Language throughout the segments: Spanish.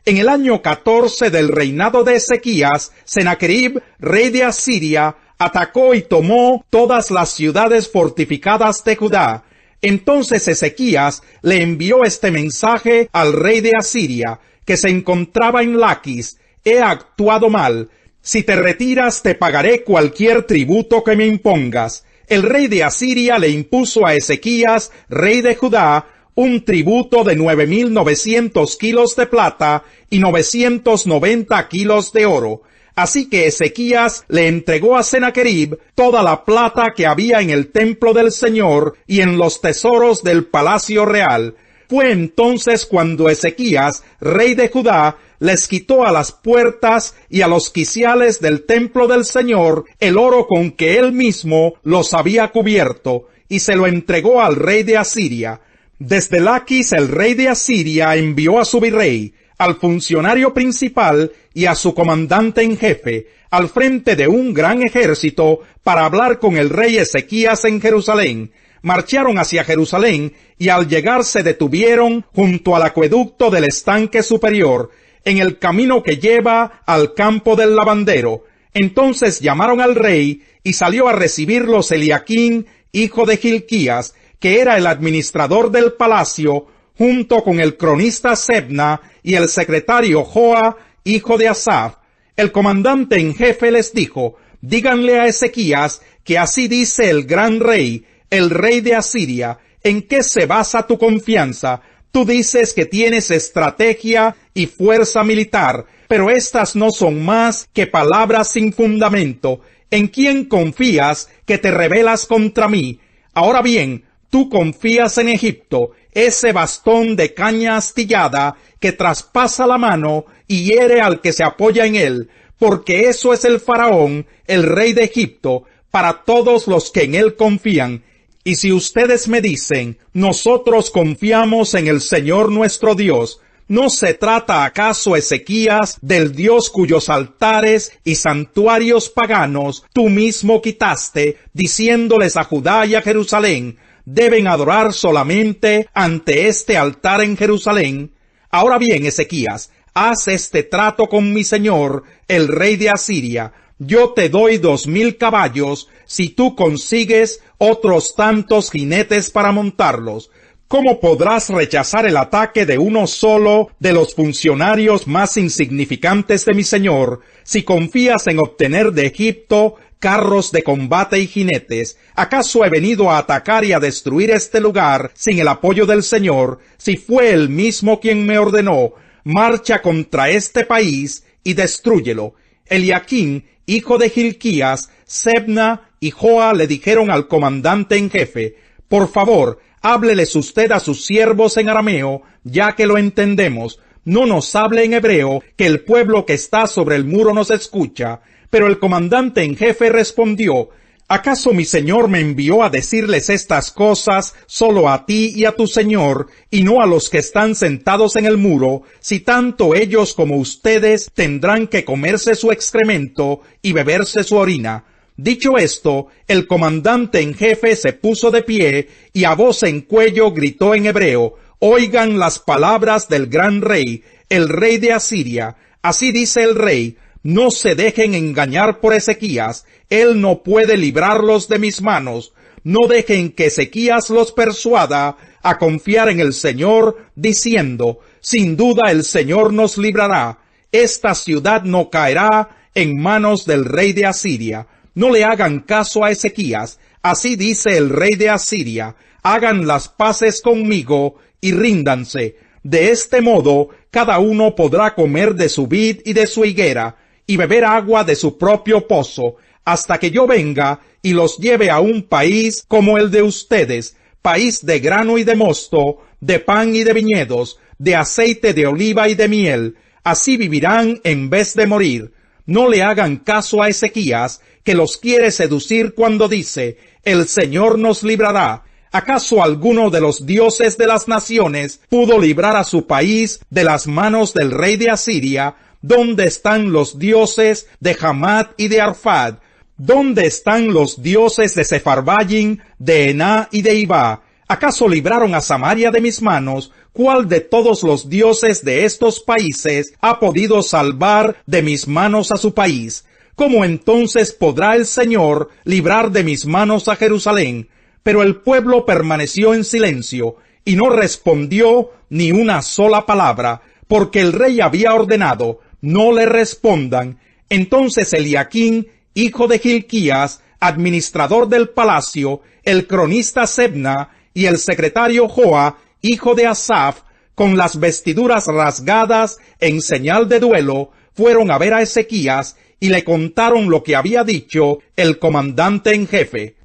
En el año 14 del reinado de Ezequías, Sennacherib, rey de Asiria, atacó y tomó todas las ciudades fortificadas de Judá. Entonces Ezequías le envió este mensaje al rey de Asiria, que se encontraba en Laquis: he actuado mal. Si te retiras, te pagaré cualquier tributo que me impongas. El rey de Asiria le impuso a Ezequías, rey de Judá, un tributo de 9,900 kilos de plata y 990 kilos de oro. Así que Ezequías le entregó a Sennacherib toda la plata que había en el templo del Señor y en los tesoros del palacio real. Fue entonces cuando Ezequías, rey de Judá, les quitó a las puertas y a los quiciales del templo del Señor el oro con que él mismo los había cubierto, y se lo entregó al rey de Asiria. Desde Laquis el rey de Asiria envió a su virrey, al funcionario principal y a su comandante en jefe, al frente de un gran ejército, para hablar con el rey Ezequías en Jerusalén. Marcharon hacia Jerusalén y al llegar se detuvieron junto al acueducto del estanque superior, en el camino que lleva al campo del lavandero. Entonces llamaron al rey y salió a recibirlos Eliaquín, hijo de Hilquías, que era el administrador del palacio, junto con el cronista Sebna y el secretario Joa, hijo de Asaf. El comandante en jefe les dijo: díganle a Ezequías que así dice el gran rey, el rey de Asiria: ¿en qué se basa tu confianza? Tú dices que tienes estrategia y fuerza militar, pero estas no son más que palabras sin fundamento. ¿En quién confías que te rebelas contra mí? Ahora bien, tú confías en Egipto, ese bastón de caña astillada que traspasa la mano y hiere al que se apoya en él, porque eso es el faraón, el rey de Egipto, para todos los que en él confían. Y si ustedes me dicen: nosotros confiamos en el Señor nuestro Dios, ¿no se trata acaso, Ezequías, del Dios cuyos altares y santuarios paganos tú mismo quitaste, diciéndoles a Judá y a Jerusalén: deben adorar solamente ante este altar en Jerusalén? Ahora bien, Ezequías, haz este trato con mi señor, el rey de Asiria. Yo te doy 2,000 caballos si tú consigues otros tantos jinetes para montarlos. ¿Cómo podrás rechazar el ataque de uno solo de los funcionarios más insignificantes de mi señor, si confías en obtener de Egipto carros de combate y jinetes? ¿Acaso he venido a atacar y a destruir este lugar sin el apoyo del Señor, si fue él mismo quien me ordenó: marcha contra este país y destrúyelo? Eliaquín, hijo de Hilquías, Sebna y Joa le dijeron al comandante en jefe: por favor, hábleles usted a sus siervos en arameo, ya que lo entendemos. No nos hable en hebreo, que el pueblo que está sobre el muro nos escucha. Pero el comandante en jefe respondió: ¿acaso mi señor me envió a decirles estas cosas solo a ti y a tu señor, y no a los que están sentados en el muro, si tanto ellos como ustedes tendrán que comerse su excremento y beberse su orina? Dicho esto, el comandante en jefe se puso de pie y a voz en cuello gritó en hebreo: oigan las palabras del gran rey, el rey de Asiria. Así dice el rey: no se dejen engañar por Ezequías, él no puede librarlos de mis manos. No dejen que Ezequías los persuada a confiar en el Señor, diciendo: sin duda el Señor nos librará. Esta ciudad no caerá en manos del rey de Asiria. No le hagan caso a Ezequías. Así dice el rey de Asiria: hagan las paces conmigo y ríndanse. De este modo, cada uno podrá comer de su vid y de su higuera, y beber agua de su propio pozo, hasta que yo venga y los lleve a un país como el de ustedes, país de grano y de mosto, de pan y de viñedos, de aceite de oliva y de miel. Así vivirán en vez de morir. No le hagan caso a Ezequías, que los quiere seducir cuando dice: el Señor nos librará. ¿Acaso alguno de los dioses de las naciones pudo librar a su país de las manos del rey de Asiria? ¿Dónde están los dioses de Hamat y de Arfad? ¿Dónde están los dioses de Sefarvayim, de Ená y de Ibá? ¿Acaso libraron a Samaria de mis manos ¿cuál de todos los dioses de estos países ha podido salvar de mis manos a su país? ¿Cómo entonces podrá el Señor librar de mis manos a Jerusalén? Pero el pueblo permaneció en silencio, y no respondió ni una sola palabra, porque el rey había ordenado, no le respondan. Entonces Eliaquín, hijo de Hilquías, administrador del palacio, el cronista Sebna y el secretario Joa, hijo de Asaph, con las vestiduras rasgadas en señal de duelo, fueron a ver a Ezequías y le contaron lo que había dicho el comandante en jefe.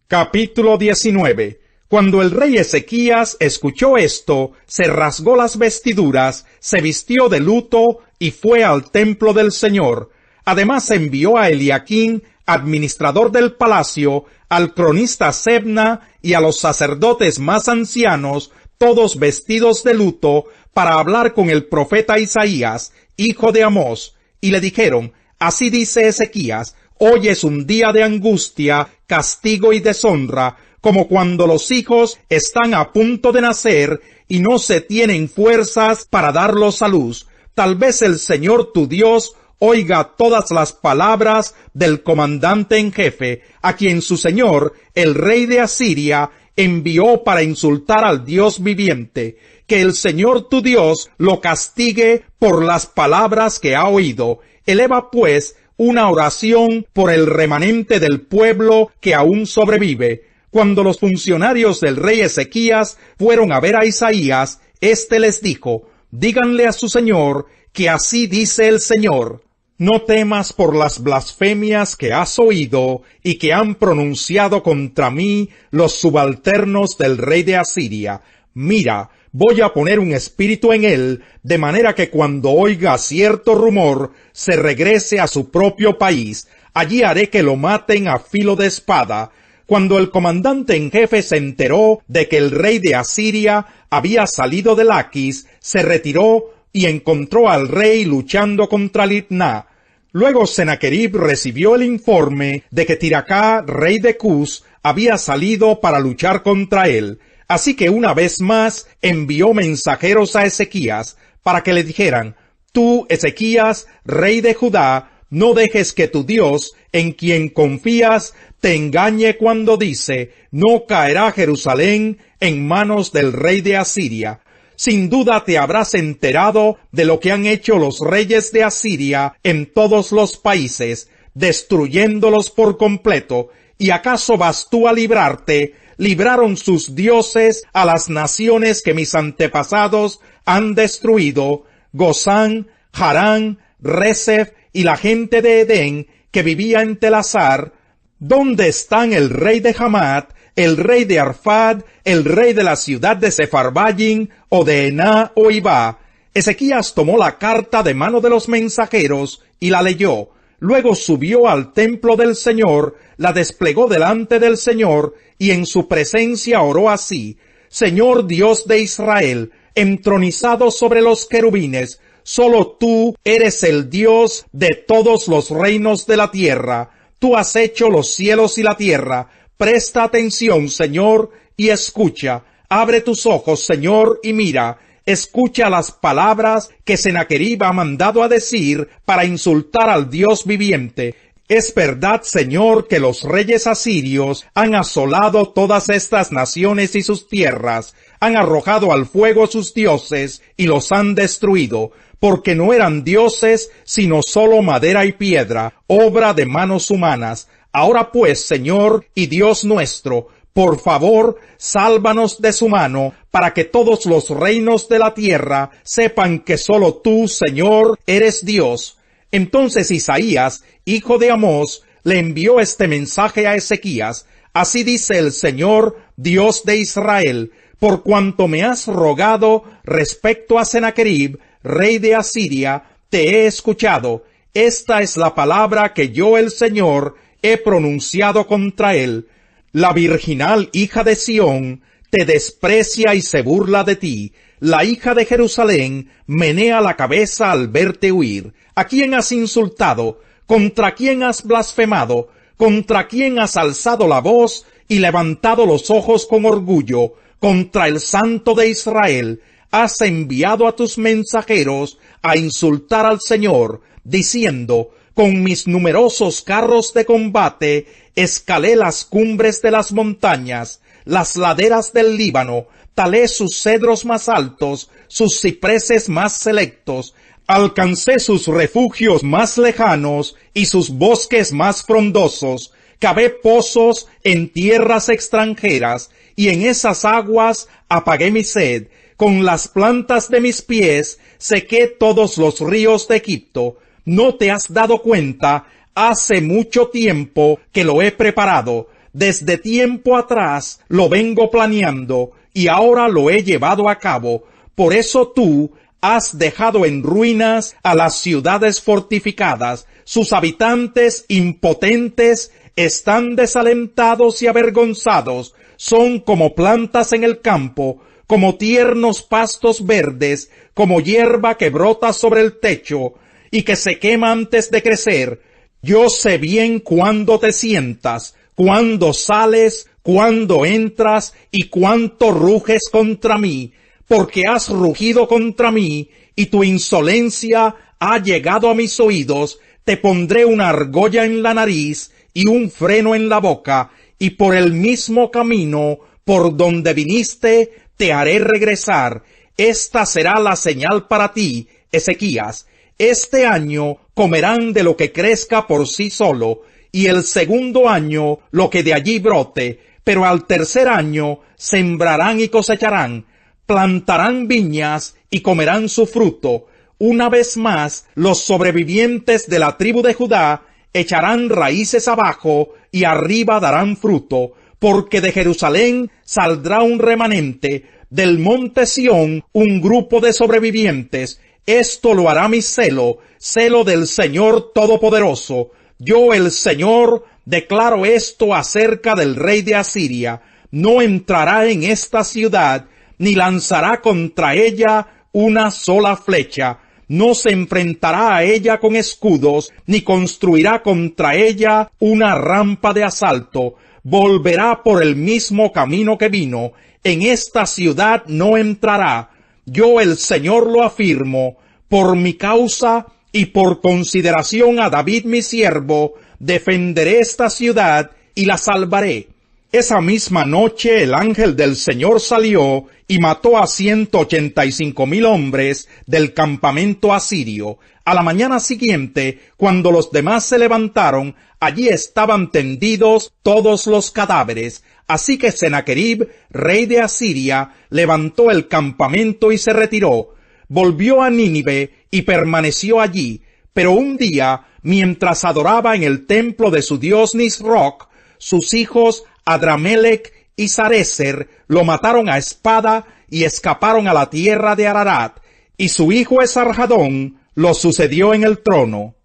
Capítulo 19. Cuando el rey Ezequías escuchó esto, se rasgó las vestiduras, se vistió de luto y fue al templo del Señor. Además envió a Eliaquín, administrador del palacio, al cronista Sebna y a los sacerdotes más ancianos, todos vestidos de luto, para hablar con el profeta Isaías, hijo de Amós, y le dijeron, así dice Ezequías, hoy es un día de angustia, castigo y deshonra, como cuando los hijos están a punto de nacer y no se tienen fuerzas para darlos a luz. Tal vez el Señor tu Dios oiga todas las palabras del comandante en jefe, a quien su señor, el rey de Asiria, envió para insultar al Dios viviente. Que el Señor tu Dios lo castigue por las palabras que ha oído. Eleva pues una oración por el remanente del pueblo que aún sobrevive. Cuando los funcionarios del rey Ezequías fueron a ver a Isaías, éste les dijo, díganle a su señor que así dice el Señor, no temas por las blasfemias que has oído y que han pronunciado contra mí los subalternos del rey de Asiria. Mira, voy a poner un espíritu en él, de manera que cuando oiga cierto rumor, se regrese a su propio país. Allí haré que lo maten a filo de espada. Cuando el comandante en jefe se enteró de que el rey de Asiria había salido de Laquis, se retiró y encontró al rey luchando contra Libná. Luego Sennacherib recibió el informe de que Tiracá, rey de Cus, había salido para luchar contra él. Así que una vez más envió mensajeros a Ezequías para que le dijeran, tú, Ezequías, rey de Judá, no dejes que tu Dios, en quien confías, te engañe cuando dice, no caerá Jerusalén en manos del rey de Asiria. Sin duda te habrás enterado de lo que han hecho los reyes de Asiria en todos los países, destruyéndolos por completo. ¿Y acaso vas tú a librarte? Libraron sus dioses a las naciones que mis antepasados han destruido, Gozán, Harán, Resef y la gente de Edén que vivía en Telasar. ¿Dónde están el rey de Hamat, el rey de Arfad, el rey de la ciudad de Sefarbayim, o de Ená o Ibá? Ezequías tomó la carta de mano de los mensajeros y la leyó. Luego subió al templo del Señor, la desplegó delante del Señor, y en su presencia oró así, Señor Dios de Israel, entronizado sobre los querubines, solo tú eres el Dios de todos los reinos de la tierra. Tú has hecho los cielos y la tierra. Presta atención, Señor, y escucha. Abre tus ojos, Señor, y mira. Escucha las palabras que Sennacherib ha mandado a decir para insultar al Dios viviente. Es verdad, Señor, que los reyes asirios han asolado todas estas naciones y sus tierras, han arrojado al fuego sus dioses y los han destruido, porque no eran dioses, sino solo madera y piedra, obra de manos humanas. Ahora pues, Señor y Dios nuestro, por favor, sálvanos de su mano, para que todos los reinos de la tierra sepan que solo tú, Señor, eres Dios. Entonces Isaías, hijo de Amós, le envió este mensaje a Ezequías. Así dice el Señor, Dios de Israel, por cuanto me has rogado respecto a Sennacherib, rey de Asiria, te he escuchado. Esta es la palabra que yo, el Señor, he pronunciado contra él. La virginal hija de Sión te desprecia y se burla de ti. La hija de Jerusalén menea la cabeza al verte huir. ¿A quién has insultado? ¿Contra quién has blasfemado? ¿Contra quién has alzado la voz y levantado los ojos con orgullo? contra el Santo de Israel, has enviado a tus mensajeros a insultar al Señor, diciendo: con mis numerosos carros de combate escalé las cumbres de las montañas, las laderas del Líbano, talé sus cedros más altos, sus cipreses más selectos, alcancé sus refugios más lejanos y sus bosques más frondosos, cavé pozos en tierras extranjeras, y en esas aguas apagué mi sed. Con las plantas de mis pies sequé todos los ríos de Egipto. ¿No te has dado cuenta? Hace mucho tiempo que lo he preparado. Desde tiempo atrás lo vengo planeando, y ahora lo he llevado a cabo. Por eso tú has dejado en ruinas a las ciudades fortificadas. Sus habitantes impotentes están desalentados y avergonzados. Son como plantas en el campo, como tiernos pastos verdes, como hierba que brota sobre el techo y que se quema antes de crecer. Yo sé bien cuándo te sientas, cuándo sales, cuándo entras y cuánto ruges contra mí, porque has rugido contra mí y tu insolencia ha llegado a mis oídos. Te pondré una argolla en la nariz y un freno en la boca, y por el mismo camino por donde viniste te haré regresar. Esta será la señal para ti, Ezequías. Este año comerán de lo que crezca por sí solo, y el segundo año lo que de allí brote, pero al tercer año sembrarán y cosecharán, plantarán viñas y comerán su fruto. Una vez más, los sobrevivientes de la tribu de Judá echarán raíces abajo y arriba darán fruto, porque de Jerusalén saldrá un remanente, del monte Sión un grupo de sobrevivientes. Esto lo hará mi celo, celo del Señor Todopoderoso. Yo, el Señor, declaro esto acerca del rey de Asiria: no entrará en esta ciudad, ni lanzará contra ella una sola flecha. No se enfrentará a ella con escudos, ni construirá contra ella una rampa de asalto. Volverá por el mismo camino que vino. En esta ciudad no entrará. Yo, el Señor, lo afirmo. Por mi causa y por consideración a David mi siervo, defenderé esta ciudad y la salvaré. Esa misma noche el ángel del Señor salió y mató a 185,000 hombres del campamento asirio. A la mañana siguiente, cuando los demás se levantaron, allí estaban tendidos todos los cadáveres. Así que Senaquerib, rey de Asiria, levantó el campamento y se retiró. Volvió a Nínive y permaneció allí. Pero un día, mientras adoraba en el templo de su dios Nisroch, sus hijos Adramelech y Sarecer lo mataron a espada y escaparon a la tierra de Ararat, y su hijo Esarhadón lo sucedió en el trono.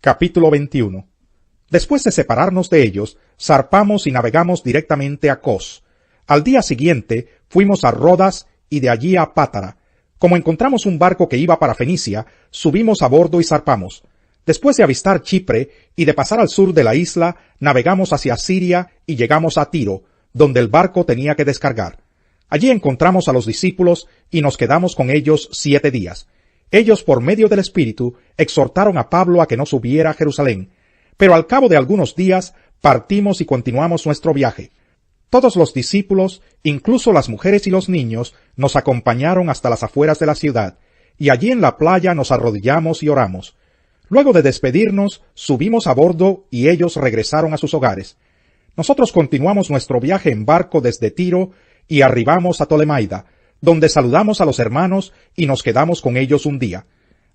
Capítulo 21. Después de separarnos de ellos, zarpamos y navegamos directamente a Cos. Al día siguiente fuimos a Rodas y de allí a Pátara. Como encontramos un barco que iba para Fenicia, subimos a bordo y zarpamos. Después de avistar Chipre y de pasar al sur de la isla, navegamos hacia Siria y llegamos a Tiro, donde el barco tenía que descargar. Allí encontramos a los discípulos y nos quedamos con ellos 7 días. Ellos, por medio del Espíritu, exhortaron a Pablo a que no subiera a Jerusalén, pero al cabo de algunos días partimos y continuamos nuestro viaje. Todos los discípulos, incluso las mujeres y los niños, nos acompañaron hasta las afueras de la ciudad, y allí en la playa nos arrodillamos y oramos. Luego de despedirnos, subimos a bordo y ellos regresaron a sus hogares. Nosotros continuamos nuestro viaje en barco desde Tiro y arribamos a Tolemaida, donde saludamos a los hermanos y nos quedamos con ellos un día.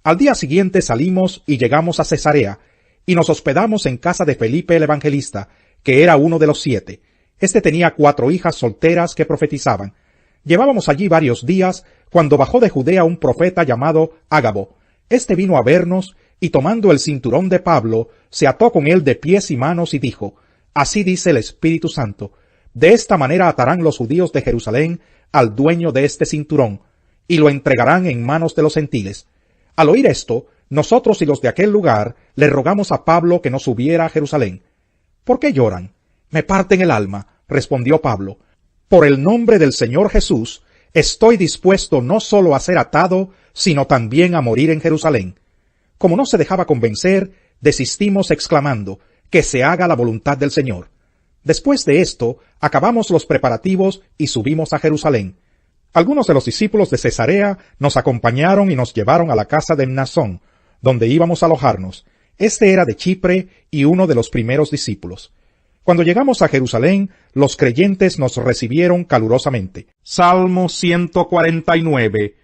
Al día siguiente salimos y llegamos a Cesarea, y nos hospedamos en casa de Felipe el Evangelista, que era uno de los 7. Este tenía 4 hijas solteras que profetizaban. Llevábamos allí varios días, cuando bajó de Judea un profeta llamado Ágabo. Este vino a vernos, y tomando el cinturón de Pablo, se ató con él de pies y manos y dijo: Así dice el Espíritu Santo, de esta manera atarán los judíos de Jerusalén al dueño de este cinturón, y lo entregarán en manos de los gentiles. Al oír esto, nosotros y los de aquel lugar le rogamos a Pablo que no subiera a Jerusalén. ¿Por qué lloran? Me parten el alma. respondió Pablo, por el nombre del Señor Jesús, estoy dispuesto no solo a ser atado, sino también a morir en Jerusalén. Como no se dejaba convencer, desistimos exclamando, que se haga la voluntad del Señor. Después de esto, acabamos los preparativos y subimos a Jerusalén. Algunos de los discípulos de Cesarea nos acompañaron y nos llevaron a la casa de Mnasón, donde íbamos a alojarnos. Este era de Chipre y uno de los primeros discípulos. Cuando llegamos a Jerusalén, los creyentes nos recibieron calurosamente. Salmo 149.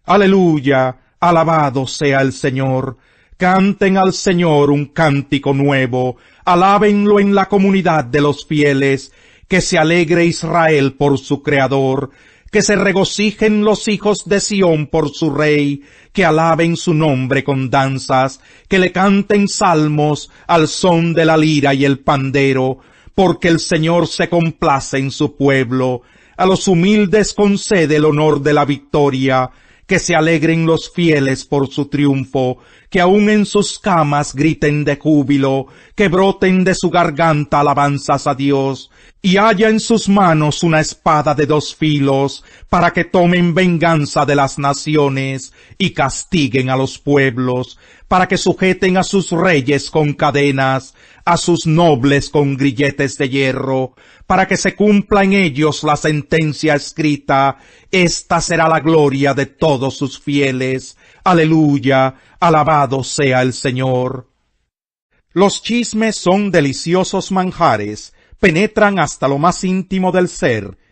Aleluya, alabado sea el Señor. Canten al Señor un cántico nuevo, alábenlo en la comunidad de los fieles, que se alegre Israel por su Creador, que se regocijen los hijos de Sión por su Rey, que alaben su nombre con danzas, que le canten salmos al son de la lira y el pandero, porque el Señor se complace en su pueblo, a los humildes concede el honor de la victoria, que se alegren los fieles por su triunfo, que aun en sus camas griten de júbilo, que broten de su garganta alabanzas a Dios, y haya en sus manos una espada de dos filos, para que tomen venganza de las naciones, y castiguen a los pueblos, para que sujeten a sus reyes con cadenas, a sus nobles con grilletes de hierro, para que se cumpla en ellos la sentencia escrita, esta será la gloria de todos sus fieles. Aleluya, alabado sea el Señor. Los chismes son deliciosos manjares, penetran hasta lo más íntimo del ser,